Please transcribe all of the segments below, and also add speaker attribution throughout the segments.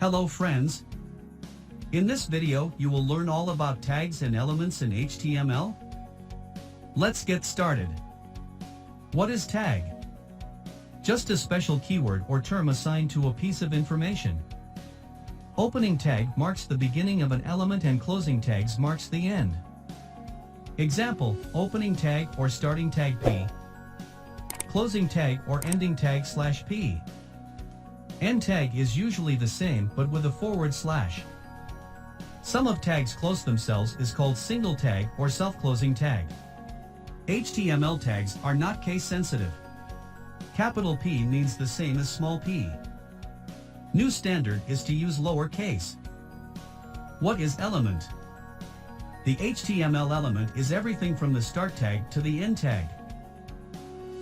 Speaker 1: Hello friends. In this video you will learn all about tags and elements in HTML. Let's get started. What is tag? Just a special keyword or term assigned to a piece of information. Opening tag marks the beginning of an element and closing tags marks the end. Example, opening tag or starting tag P. Closing tag or ending tag /P. End tag is usually the same but with a /. Some of tags close themselves is called single tag or self-closing tag. HTML tags are not case sensitive. Capital P means the same as small p. New standard is to use lower case. What is element? The HTML element is everything from the start tag to the end tag.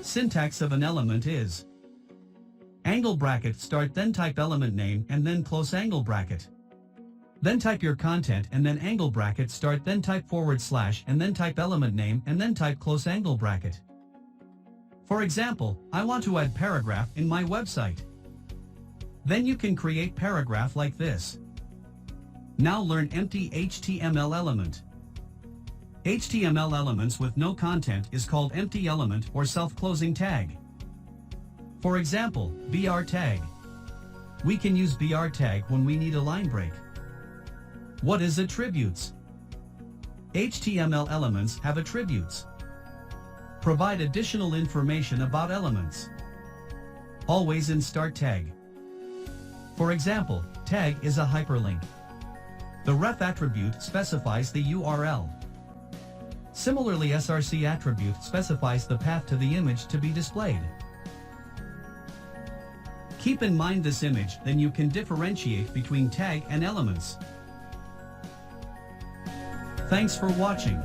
Speaker 1: Syntax of an element is angle bracket start, then type element name and then close angle bracket. Then type your content and then angle bracket start, then type / and then type element name and then type close angle bracket. For example, I want to add paragraph in my website. Then you can create paragraph like this. Now learn empty HTML element. HTML elements with no content is called empty element or self-closing tag. For example, BR tag. We can use BR tag when we need a line break. What is attributes? HTML elements have attributes. Provide additional information about elements. Always in start tag. For example, tag is a hyperlink. The ref attribute specifies the URL. Similarly, src attribute specifies the path to the image to be displayed. Keep in mind this image, then you can differentiate between tag and elements. Thanks for watching.